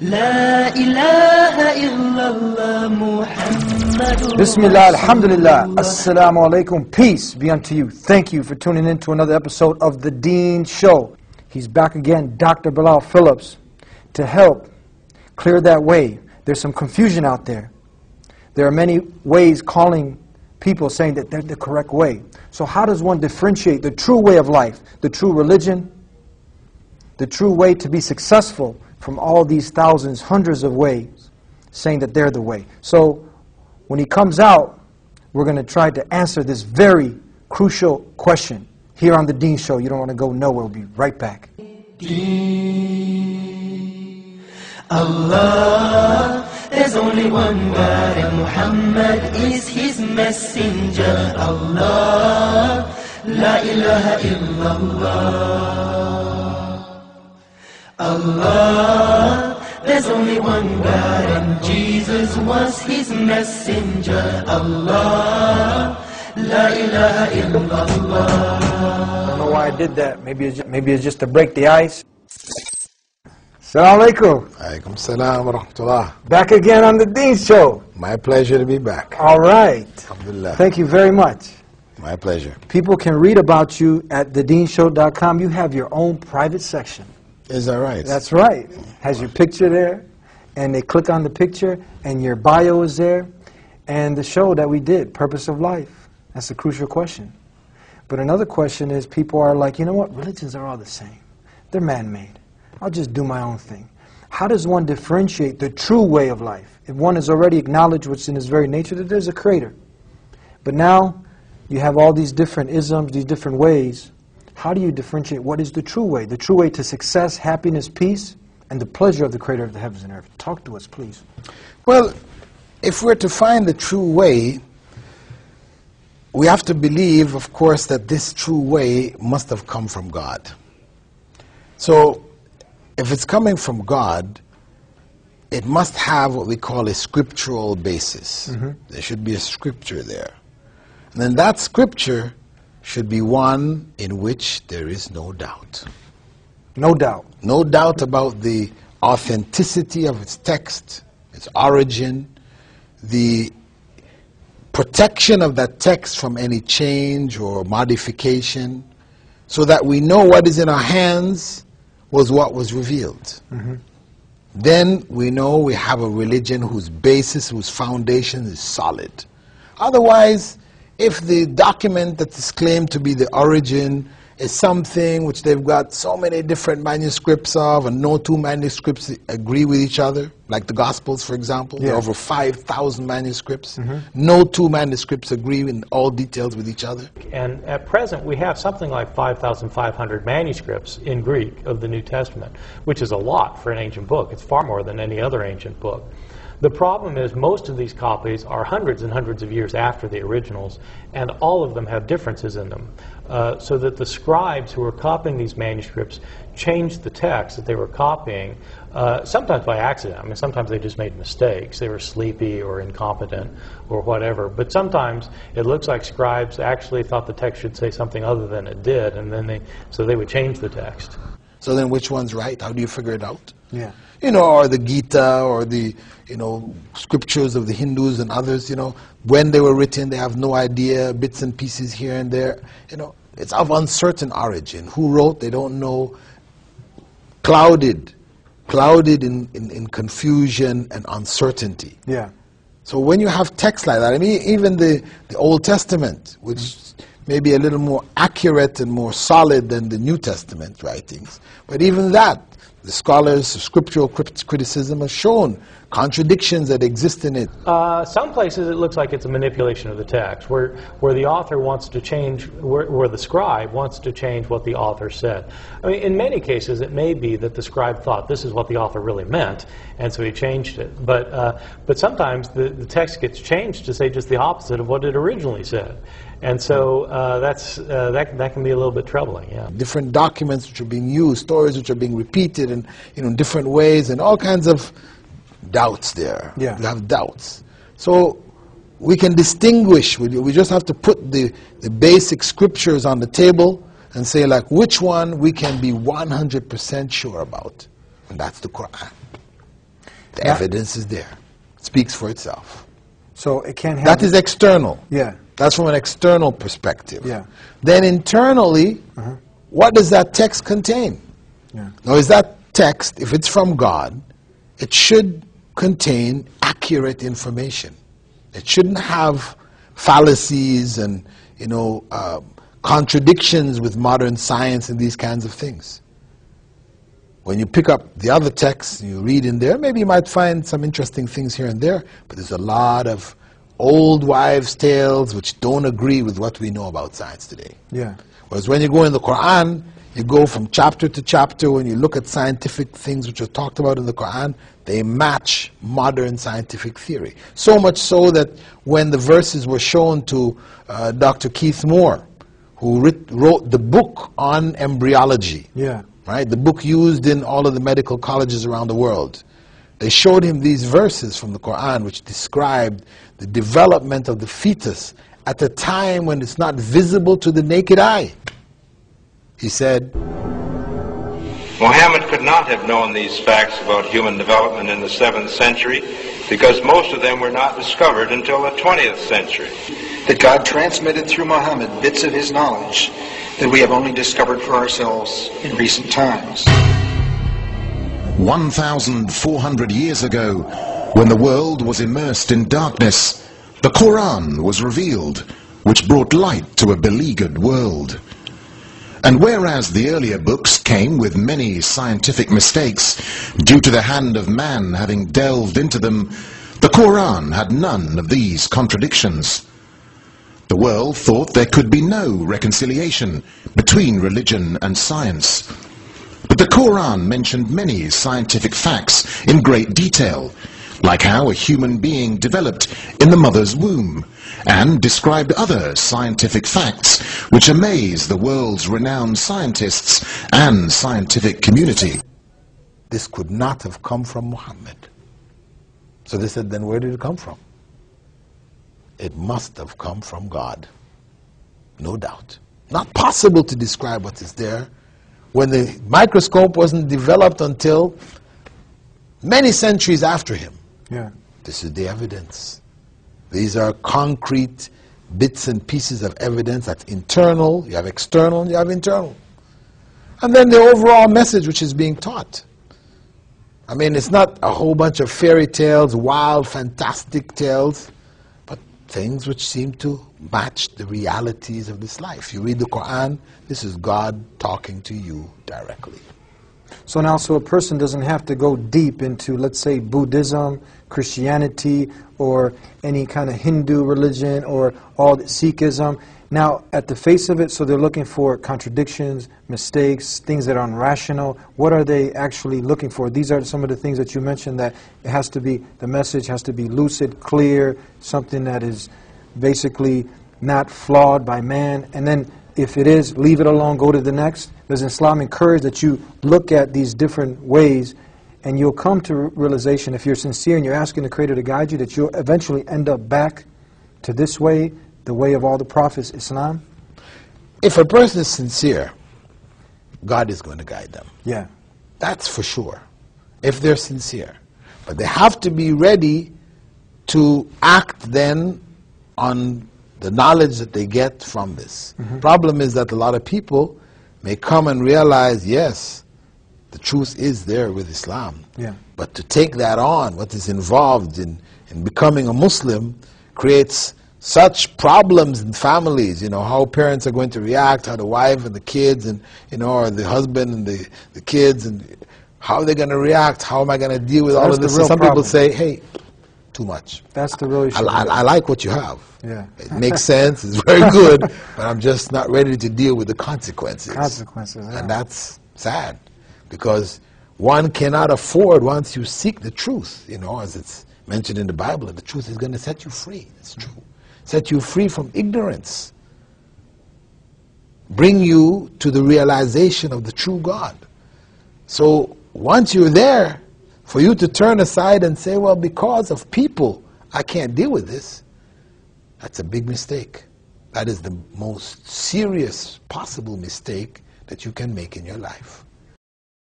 لا إله إلا الله محمد Bismillah, alhamdulillah, assalamu alaikum, peace be unto you. Thank you for tuning in to another episode of The Deen Show. He's back again, Dr. Bilal Phillips, to help clear that way. There's some confusion out there. There are many ways calling people saying that they're the correct way. So how does one differentiate the true way of life, the true religion, the true way to be successful from all these thousands, hundreds of ways saying that they're the way? So when he comes out, we're going to try to answer this very crucial question here on The Deen Show. You don't want to go nowhere. We'll be right back. Allah, there's only one God and Muhammad is his messenger. Allah, la ilaha illallah. Allah, there's only one God and Jesus was his messenger. Allah, la ilaha illallah. I don't know why I did that. Maybe it's just to break the ice. Assalamu alaikum. Alaikum salam wa rahmatullah. Back again on The Deen Show. My pleasure to be back. All right. Alhamdulillah. Thank you very much. My pleasure. People can read about you at thedeenshow.com. You have your own private section. Is that right? That's right. Has your picture there, and they click on the picture, and your bio is there, and the show that we did, Purpose of Life. That's a crucial question. But another question is, people are like, you know what, religions are all the same. They're man-made. I'll just do my own thing. How does one differentiate the true way of life? If one has already acknowledged what's in his very nature, that there's a creator. But now, you have all these different isms, these different ways. How do you differentiate what is the true way? The true way to success, happiness, peace, and the pleasure of the creator of the heavens and earth. Talk to us, please. Well, if we're to find the true way, we have to believe, of course, that this true way must have come from God. So, if it's coming from God, it must have what we call a scriptural basis. There should be a scripture there. And then that scripture should be one in which there is no doubt. No doubt. No doubt about the authenticity of its text, its origin, the protection of that text from any change or modification, so that we know what is in our hands was what was revealed. Then we know we have a religion whose basis, whose foundation is solid. Otherwise, if the document that is claimed to be the origin is something which they've got so many different manuscripts of, and no two manuscripts agree with each other, like the Gospels, for example, there are over 5,000 manuscripts. No two manuscripts agree in all details with each other. And at present, we have something like 5,500 manuscripts in Greek of the New Testament, which is a lot for an ancient book. It's far more than any other ancient book. The problem is most of these copies are hundreds and hundreds of years after the originals, and all of them have differences in them. So that the scribes who were copying these manuscripts changed the text that they were copying, sometimes by accident. I mean, sometimes they just made mistakes. They were sleepy or incompetent or whatever. But sometimes it looks like scribes actually thought the text should say something other than it did, and then so they would change the text. So then which one's right? How do you figure it out? Yeah. You know, or the Gita, or the, scriptures of the Hindus and others, when they were written, they have no idea, bits and pieces here and there. It's of uncertain origin. Who wrote, they don't know. Clouded in confusion and uncertainty. Yeah. So when you have texts like that, I mean, even the Old Testament, which may be a little more accurate and more solid than the New Testament writings, but even that, the scholars of scriptural criticism have shown contradictions that exist in it. Some places it looks like it's a manipulation of the text, where the author wants to change, where the scribe wants to change what the author said. I mean, in many cases it may be that the scribe thought this is what the author really meant, and so he changed it. But sometimes the text gets changed to say just the opposite of what it originally said. And so that can be a little bit troubling, yeah. Different documents which are being used, stories which are being repeated in different ways, and all kinds of doubts there. Yeah. You have doubts. So we can distinguish. We just have to put the basic scriptures on the table and say, like, which one we can be 100% sure about. And that's the Quran. The evidence is there. It speaks for itself. So it can't have... That is external. Yeah. That's from an external perspective. Yeah. Then internally, what does that text contain? Yeah. Now, is that text, if it's from God, it should contain accurate information. It shouldn't have fallacies and, contradictions with modern science and these kinds of things. When you pick up the other texts, you read in there, maybe you might find some interesting things here and there, but there's a lot of old wives' tales which don't agree with what we know about science today. Yeah. Whereas when you go in the Quran, you go from chapter to chapter, when you look at scientific things which are talked about in the Quran, they match modern scientific theory. So much so that when the verses were shown to Dr. Keith Moore, who wrote the book on embryology, Yeah. right, the book used in all of the medical colleges around the world, they showed him these verses from the Quran which described the development of the fetus at a time when it's not visible to the naked eye. He said, Muhammad could not have known these facts about human development in the 7th century because most of them were not discovered until the 20th century. That God transmitted through Muhammad bits of his knowledge that we have only discovered for ourselves in recent times. 1,400 years ago, when the world was immersed in darkness, the Quran was revealed, which brought light to a beleaguered world. And whereas the earlier books came with many scientific mistakes, due to the hand of man having delved into them, the Quran had none of these contradictions. The world thought there could be no reconciliation between religion and science. But the Quran mentioned many scientific facts in great detail, like how a human being developed in the mother's womb, and described other scientific facts which amaze the world's renowned scientists and scientific community. this could not have come from Muhammad. So they said, then where did it come from? It must have come from God. No doubt. Not possible to describe what is there when the microscope wasn't developed until many centuries after him. Yeah. This is the evidence. These are concrete bits and pieces of evidence that's internal, you have external, and you have internal. And then the overall message which is being taught. I mean, it's not a whole bunch of fairy tales, wild, fantastic tales, but things which seem to match the realities of this life. You read the Quran, this is God talking to you directly. So now, so a person doesn't have to go deep into, let's say, Buddhism, Christianity, or any kind of Hindu religion, or all Sikhism. Now, at the face of it, so they're looking for contradictions, mistakes, things that are irrational. What are they actually looking for? These are some of the things that you mentioned, that it has to be, the message has to be lucid, clear, something that is basically not flawed by man. And then if it is, leave it alone, go to the next. Does Islam encourage that you look at these different ways, and you'll come to realization, if you're sincere and you're asking the Creator to guide you, that you'll eventually end up back to this way, the way of all the prophets, Islam? If a person is sincere, God is going to guide them. Yeah. That's for sure, if they're sincere. But they have to be ready to act then on the knowledge that they get from this. Problem is that a lot of people may come and realize, yes, the truth is there with Islam. Yeah. But to take that on, what is involved in becoming a Muslim, creates such problems in families, you know, how parents are going to react, how the wife and the kids and, you know, or the husband and the kids, and how they're going to react, how am I going to deal with all of this? And some people say, hey, too much. That's the real issue. I like what you have. Yeah. It makes sense, it's very good, but I'm just not ready to deal with the consequences. Consequences, yeah. And that's sad, because one cannot afford, once you seek the truth, you know, as it's mentioned in the Bible, that the truth is going to set you free. It's true. Set you free from ignorance. Bring you to the realization of the true God. So once you're there, for you to turn aside and say, well, because of people, I can't deal with this, that's a big mistake. That is the most serious possible mistake that you can make in your life.